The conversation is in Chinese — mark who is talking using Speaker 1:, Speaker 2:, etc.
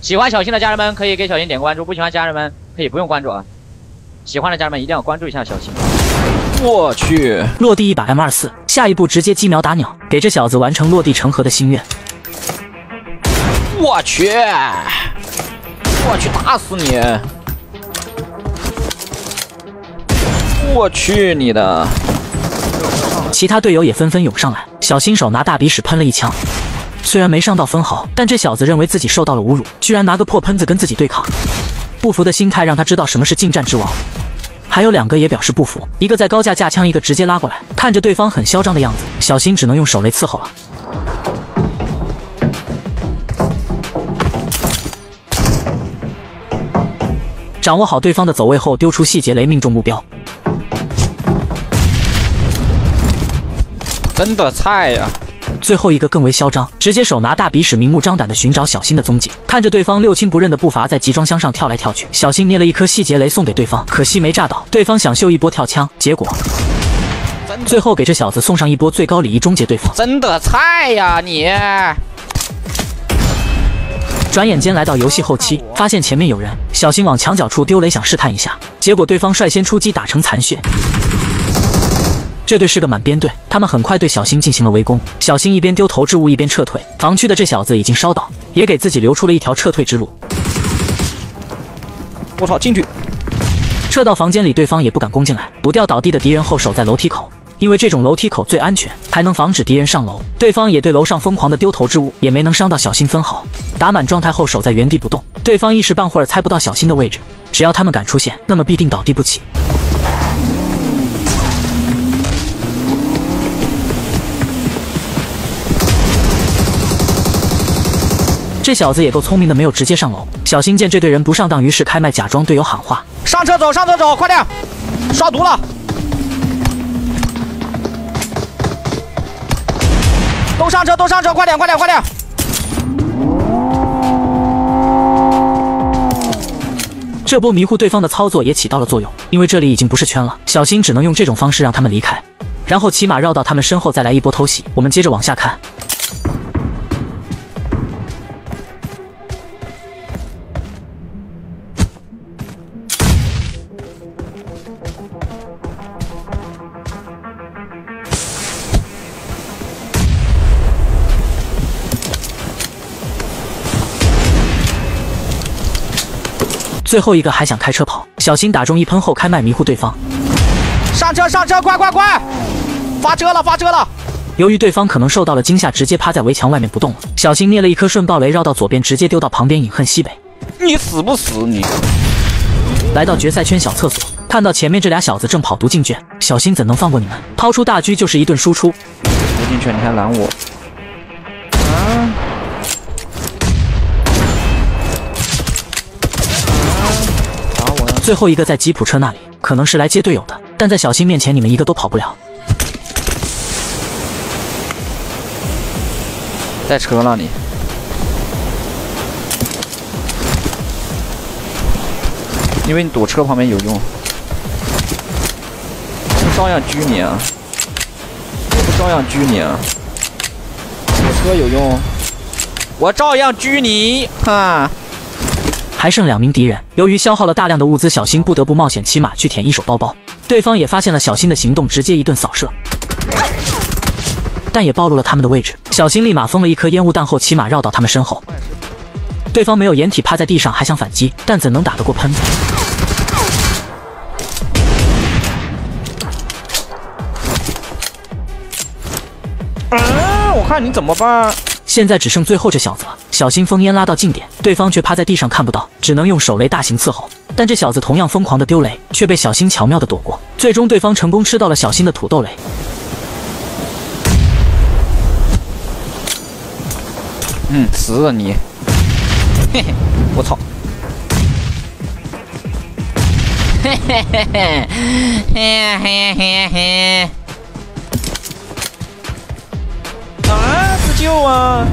Speaker 1: 喜欢小新的家人们可以给小新点关注，不喜欢家人们可以不用关注啊。喜欢的家人们一定要关注一下小新。
Speaker 2: 我去，
Speaker 3: 落地一把 M24，下一步直接鸡苗打鸟，给这小子完成落地成盒的心愿。
Speaker 2: 我去，打死你！我去你的！
Speaker 3: 其他队友也纷纷涌上来，小新手拿大鼻屎喷了一枪，虽然没伤到分毫，但这小子认为自己受到了侮辱，居然拿个破喷子跟自己对抗。不服的心态让他知道什么是近战之王。还有2个也表示不服，一个在高架架枪，一个直接拉过来，看着对方很嚣张的样子，小新只能用手雷伺候了。掌握好对方的走位后，丢出细节雷命中目标。
Speaker 2: 真的菜呀！
Speaker 3: 最后一个更为嚣张，直接手拿大鼻屎，明目张胆地寻找小新的踪迹。看着对方六亲不认的步伐在集装箱上跳来跳去，小新捏了一颗细节雷送给对方，可惜没炸倒。对方想秀一波跳枪，结果最后给这小子送上一波最高礼仪，终结对方。
Speaker 2: 真的菜呀你！
Speaker 3: 转眼间来到游戏后期，发现前面有人，小新往墙角处丢雷想试探一下，结果对方率先出击，打成残血。这队是个满编队，他们很快对小新进行了围攻。小新一边丢投掷物一边撤退，防区的这小子已经烧倒，也给自己留出了一条撤退之路。
Speaker 2: 我操，进去！
Speaker 3: 撤到房间里，对方也不敢攻进来，补掉倒地的敌人后守在楼梯口，因为这种楼梯口最安全，还能防止敌人上楼。对方也对楼上疯狂的丢投掷物，也没能伤到小新分毫。打满状态后守在原地不动，对方一时半会儿猜不到小新的位置，只要他们敢出现，那么必定倒地不起。这小子也够聪明的，没有直接上楼。小新见这队人不上当，于是开麦假装队友喊话：“
Speaker 2: 上车走，上车走，快点！烧毒了！都上车，都上车，快点，快点，快点！”
Speaker 3: 这波迷糊对方的操作也起到了作用，因为这里已经不是圈了，小新只能用这种方式让他们离开，然后骑马绕到他们身后再来一波偷袭。我们接着往下看。最后一个还想开车跑，小新打中一喷后开麦迷糊对方。
Speaker 2: 上车上车，快快快！发车了发车了！
Speaker 3: 由于对方可能受到了惊吓，直接趴在围墙外面不动了。小新捏了一颗顺爆雷绕到左边，直接丢到旁边，饮恨西北。
Speaker 2: 你死不死你？
Speaker 3: 来到决赛圈小厕所，看到前面这俩小子正跑毒进圈，小新怎能放过你们？掏出大狙就是一顿输出。
Speaker 2: 毒进圈你还拦我？
Speaker 3: 最后一个在吉普车那里，可能是来接队友的，但在小新面前，你们一个都跑不了。
Speaker 2: 在车那里，因为你躲车旁边有用，我照样狙你啊！我不照样狙你啊！躲车有用，我照样狙你，哈！
Speaker 3: 还剩2名敌人，由于消耗了大量的物资，小新不得不冒险骑马去舔一手包包。对方也发现了小新的行动，直接一顿扫射，但也暴露了他们的位置。小新立马封了一颗烟雾弹后，骑马绕到他们身后。对方没有掩体，趴在地上还想反击，但怎能打得过喷子？
Speaker 2: 我看你怎么办？
Speaker 3: 现在只剩最后这小子了，小心封烟拉到近点，对方却趴在地上看不到，只能用手雷大型伺候。但这小子同样疯狂的丢雷，却被小新巧妙的躲过，最终对方成功吃到了小新的土豆雷。
Speaker 2: 死了你！嘿嘿，我操！嘿嘿嘿嘿，嘿嘿嘿嘿。啊！自救啊！